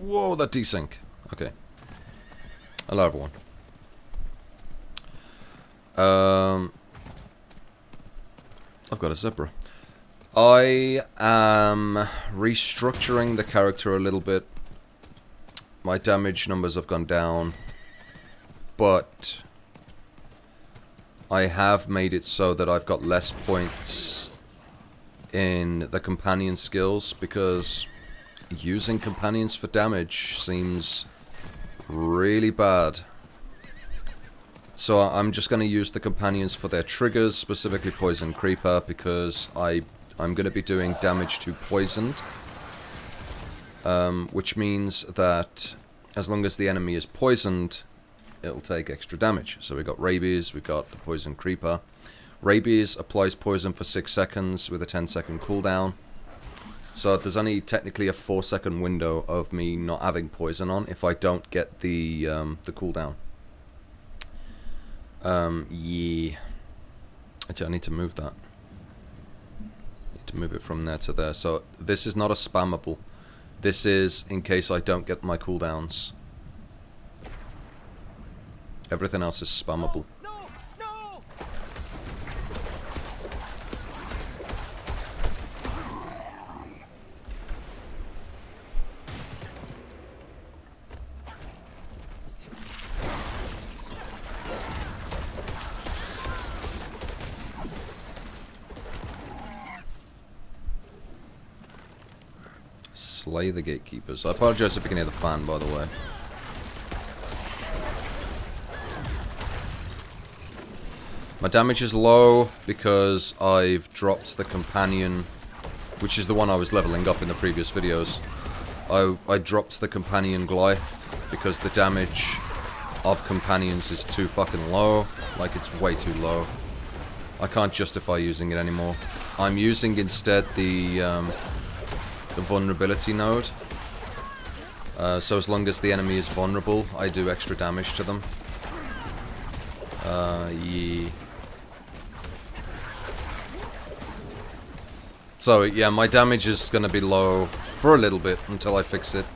Whoa, that desync. Okay. Hello, everyone. I've got a zebra. I am restructuring the character a little bit. My damage numbers have gone down, but I have made it so that I've got less points in the companion skills, because using companions for damage seems really bad. So I'm just going to use the companions for their triggers, specifically Poison Creeper, because I'm going to be doing damage to poisoned. Which means that as long as the enemy is poisoned, it'll take extra damage. So we got Rabies, we got the Poison Creeper. Rabies applies poison for 6 seconds with a 10-second cooldown. So there's only technically a 4-second window of me not having poison on if I don't get the cooldown. Yeah. Actually, I need to move that. Need to move it from there to there. So this is not a spammable. This is in case I don't get my cooldowns. Everything else is spammable. Slay the gatekeepers. I apologize if you can hear the fan, by the way. My damage is low because I've dropped the companion, which is the one I was leveling up in the previous videos. I dropped the companion Glyph because the damage of companions is too fucking low. Like, it's way too low. I can't justify using it anymore. I'm using instead the vulnerability node. So as long as the enemy is vulnerable, I do extra damage to them. Yeah. So yeah, my damage is gonna be low for a little bit until I fix it.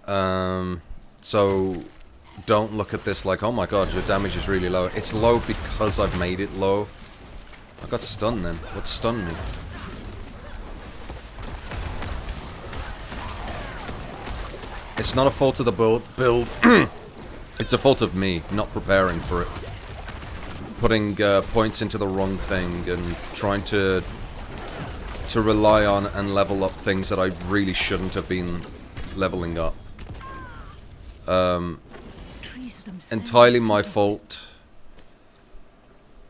So don't look at this like, oh my god, your damage is really low. It's low because I've made it low. I got stunned then. What stunned me? It's not a fault of the build. It's a fault of me not preparing for it. Putting points into the wrong thing and trying to rely on and level up things that I really shouldn't have been leveling up. Entirely my fault.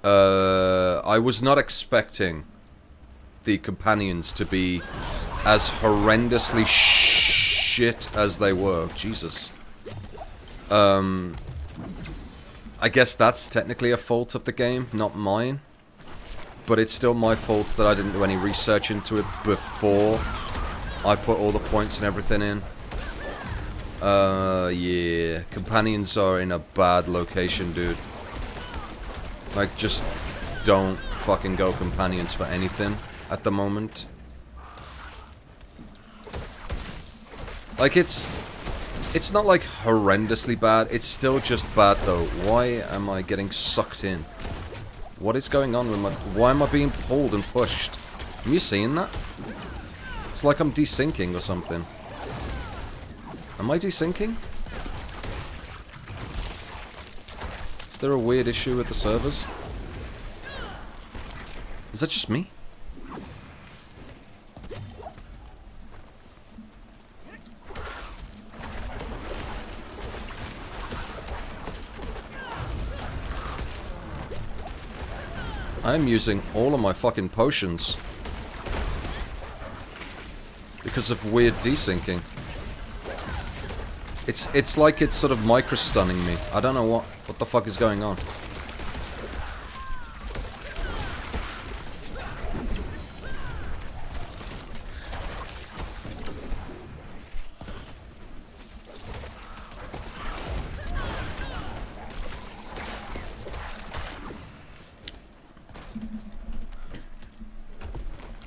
I was not expecting the companions to be as horrendously shit as they were. Jesus. I guess that's technically a fault of the game, not mine. But it's still my fault that I didn't do any research into it before I put all the points and everything in. Yeah. Companions are in a bad location, dude. Like, just don't fucking go companions for anything at the moment. Like, it's not like horrendously bad. It's still just bad though. Why am I getting sucked in? What is going on with my... Why am I being pulled and pushed? Are you seeing that? It's like I'm desyncing or something. Am I desyncing? Is there a weird issue with the servers? Is that just me? I'm using all of my fucking potions because of weird desyncing. It's like it's sort of micro-stunning me. I don't know what the fuck is going on.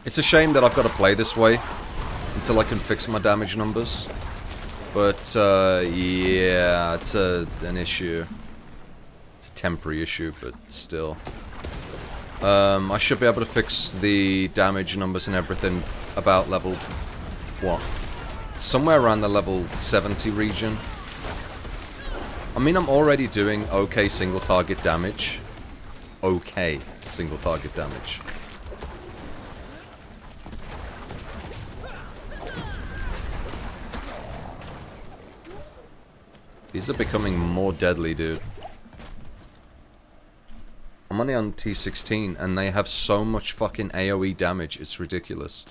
It's a shame that I've got to play this way until I can fix my damage numbers. But, yeah, it's an issue. It's a temporary issue, but still. I should be able to fix the damage numbers and everything about level... what? Somewhere around the level 70 region. I mean, I'm already doing okay single target damage. Okay single target damage. These are becoming more deadly, dude. I'm only on T16 and they have so much fucking AoE damage, it's ridiculous.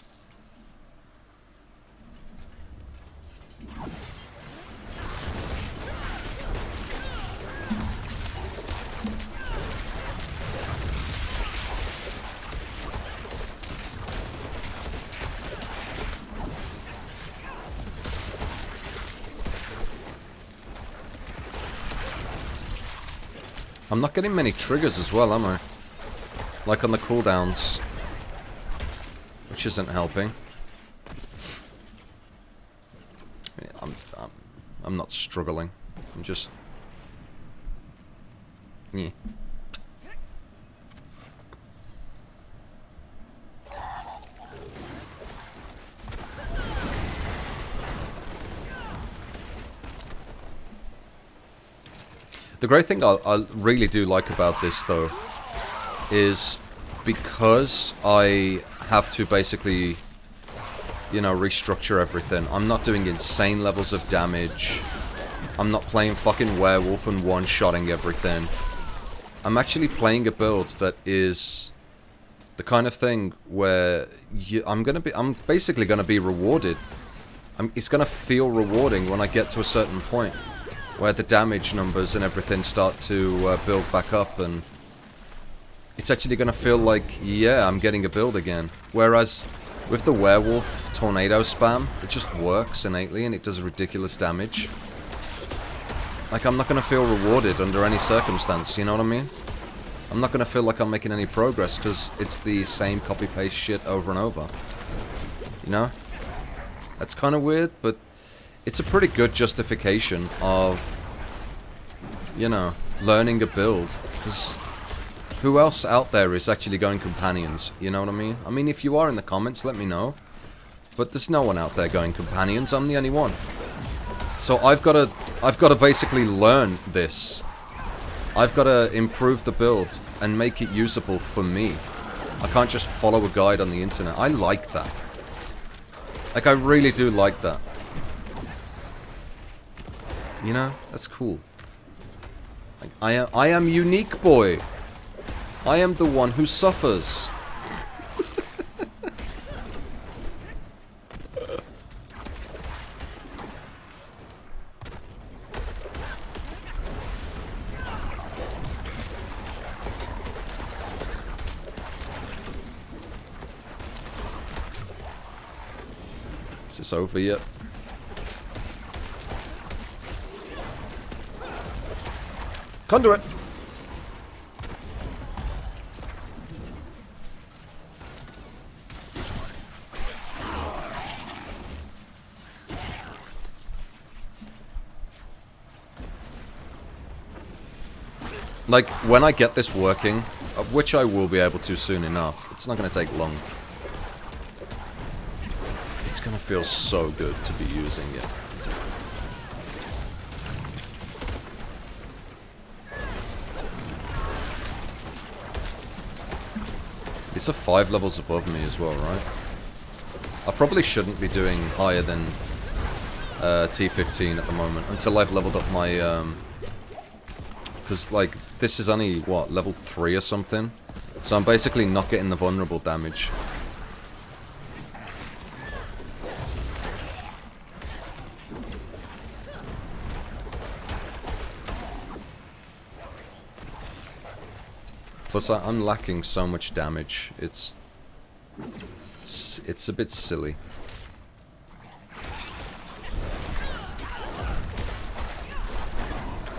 I'm not getting many triggers as well, am I? Like on the cooldowns. Which isn't helping. I'm not struggling. I'm just... yeah. The great thing I really do like about this, though, is because I have to basically, you know, restructure everything. I'm not doing insane levels of damage. I'm not playing fucking werewolf and one-shotting everything. I'm actually playing a build that is the kind of thing where I'm basically gonna be rewarded. It's gonna feel rewarding when I get to a certain point, where the damage numbers and everything start to build back up, and it's actually going to feel like, yeah, I'm getting a build again. Whereas with the werewolf tornado spam, it just works innately and it does ridiculous damage. Like, I'm not going to feel rewarded under any circumstance, you know what I mean? I'm not going to feel like I'm making any progress because it's the same copy-paste shit over and over. You know? That's kind of weird, but it's a pretty good justification of, you know, learning a build. Because who else out there is actually going companions? You know what I mean? I mean, if you are in the comments, let me know. But there's no one out there going companions. I'm the only one. So I've got to basically learn this. I've got to improve the build and make it usable for me. I can't just follow a guide on the internet. I like that. Like, I really do like that. You know, that's cool. Like, I am unique, boy. I am the one who suffers. Is this over yet? Conduit! Like, when I get this working, of which I will be able to soon enough, it's not going to take long. It's going to feel so good to be using it. These are 5 levels above me as well, right? I probably shouldn't be doing higher than T15 at the moment, until I've leveled up my... because, like, this is only, what, level 3 or something? So I'm basically not getting the vulnerable damage. Plus, I'm lacking so much damage. It's a bit silly.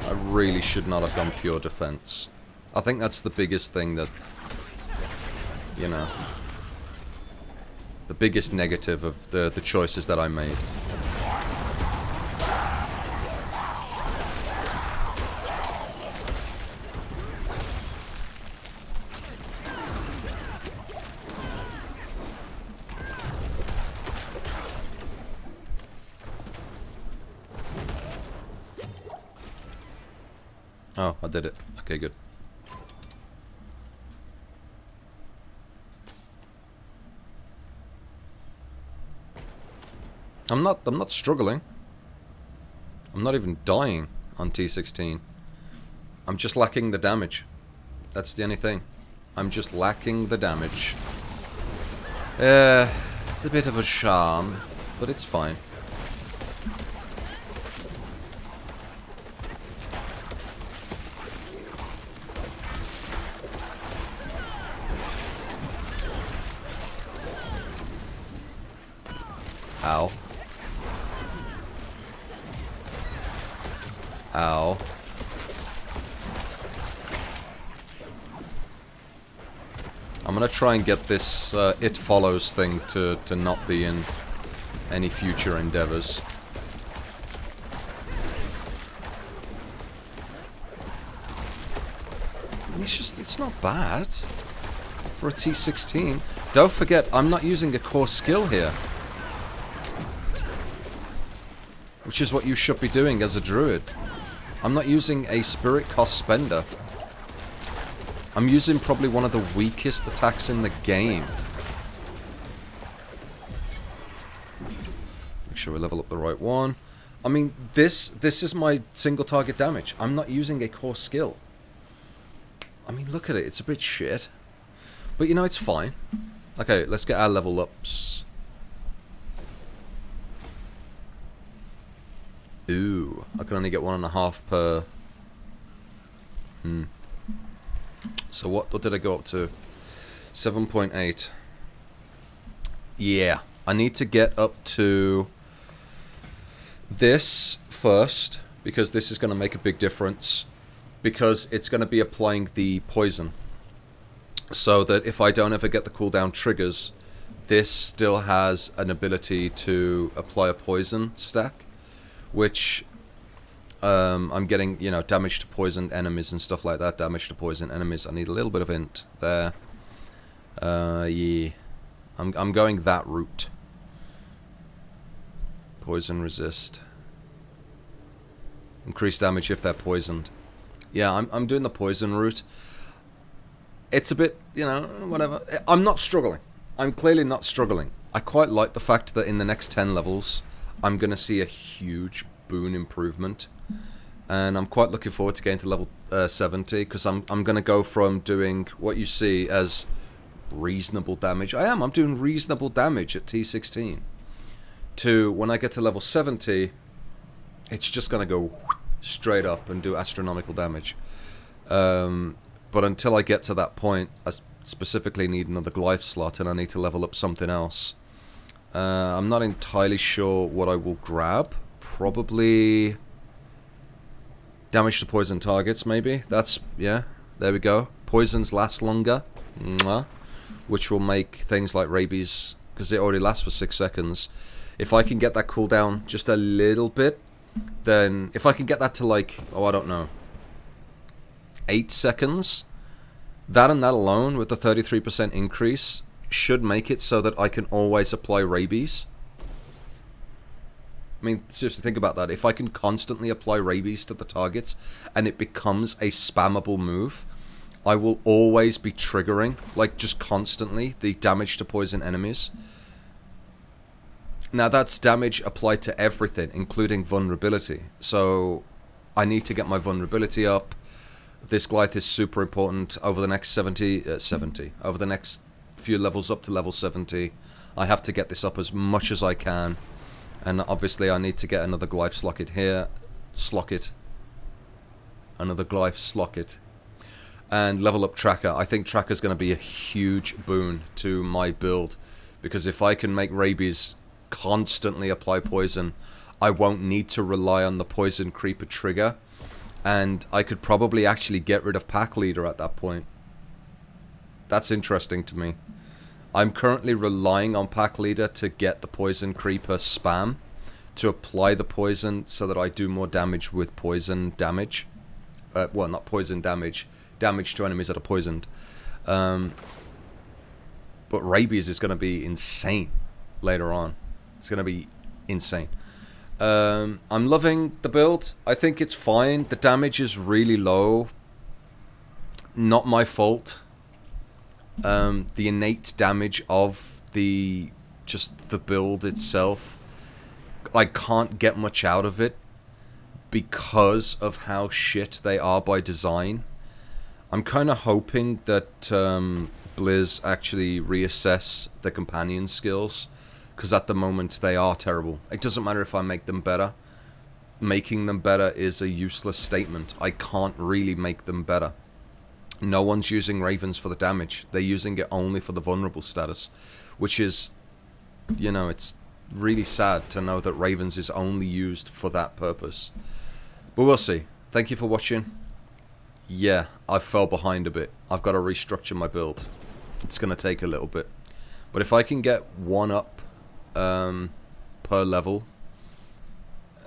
I really should not have gone pure defense. I think that's the biggest thing that, you know, the biggest negative of the choices that I made. Oh, I did it. Okay, good. I'm not struggling. I'm not even dying on T16. I'm just lacking the damage. That's the only thing. I'm just lacking the damage. It's a bit of a sham, but it's fine. Ow. Ow. I'm gonna try and get this It Follows thing to not be in any future endeavors. And it's not bad for a T16. Don't forget, I'm not using a core skill here. Which is what you should be doing as a druid. I'm not using a spirit cost spender. I'm using probably one of the weakest attacks in the game. Make sure we level up the right one. I mean, this is my single target damage. I'm not using a core skill. I mean, look at it. It's a bit shit. But, you know, it's fine. Okay, let's get our level ups. Ooh, I can only get 1.5 per... So what did I go up to? 7.8. Yeah, I need to get up to this first, because this is going to make a big difference, because it's going to be applying the poison. So that if I don't ever get the cooldown triggers, this still has an ability to apply a poison stack, which... I'm getting, you know, damage to poisoned enemies and stuff like that. Damage to poisoned enemies. I need a little bit of int there. Yeah. I'm going that route. Poison resist. Increase damage if they're poisoned. Yeah, I'm doing the poison route. It's a bit, you know, whatever. I'm not struggling. I'm clearly not struggling. I quite like the fact that in the next 10 levels, I'm going to see a huge boon improvement. And I'm quite looking forward to getting to level 70, because I'm going to go from doing what you see as reasonable damage. I'm doing reasonable damage at T16. To when I get to level 70, it's just going to go straight up and do astronomical damage. But until I get to that point, I specifically need another glyph slot, and I need to level up something else. I'm not entirely sure what I will grab. Probably... damage to poison targets, maybe. That's, yeah, there we go. Poisons last longer. Mwah. Which will make things like rabies, because it already lasts for 6 seconds. If I can get that cooldown just a little bit, then if I can get that to like, oh, I don't know, 8 seconds, that and that alone with the 33% increase should make it so that I can always apply rabies. I mean, seriously, think about that. If I can constantly apply rabies to the targets and it becomes a spammable move, I will always be triggering, like, just constantly, the damage to poison enemies. Now, that's damage applied to everything, including vulnerability. So, I need to get my vulnerability up. This glyph is super important over the next 70, over the next few levels up to level 70. I have to get this up as much as I can. And obviously I need to get another glyph slocket here. Another glyph slocket. And level up Tracker. I think Tracker's going to be a huge boon to my build. Because if I can make rabies constantly apply poison, I won't need to rely on the poison creeper trigger. And I could probably actually get rid of Pack Leader at that point. That's interesting to me. I'm currently relying on Pack Leader to get the poison creeper spam, to apply the poison so that I do more damage with poison damage. Well, not poison damage, damage to enemies that are poisoned. But rabies is going to be insane later on. It's going to be insane. I'm loving the build. I think it's fine. The damage is really low. Not my fault. The innate damage of the build itself, I can't get much out of it because of how shit they are by design. I'm kind of hoping that Blizz actually reassess the companion skills, because at the moment they are terrible. It doesn't matter if I make them better. Making them better is a useless statement. I can't really make them better. No one's using Ravens for the damage. They're using it only for the vulnerable status, which is, you know, it's really sad to know that Ravens is only used for that purpose. But we'll see. Thank you for watching. Yeah, I fell behind a bit. I've got to restructure my build. It's going to take a little bit. But if I can get one up per level,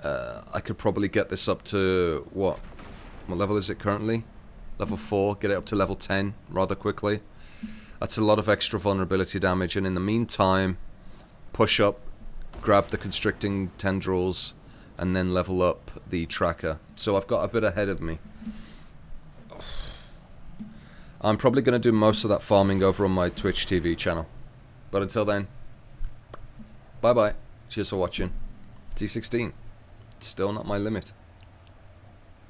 I could probably get this up to, what level is it currently? Level 4, get it up to level 10 rather quickly. That's a lot of extra vulnerability damage, and in the meantime, push up, grab the constricting tendrils, and then level up the tracker. So I've got a bit ahead of me. I'm probably going to do most of that farming over on my TwitchTV channel. But until then, bye bye. Cheers for watching. T16. Still not my limit.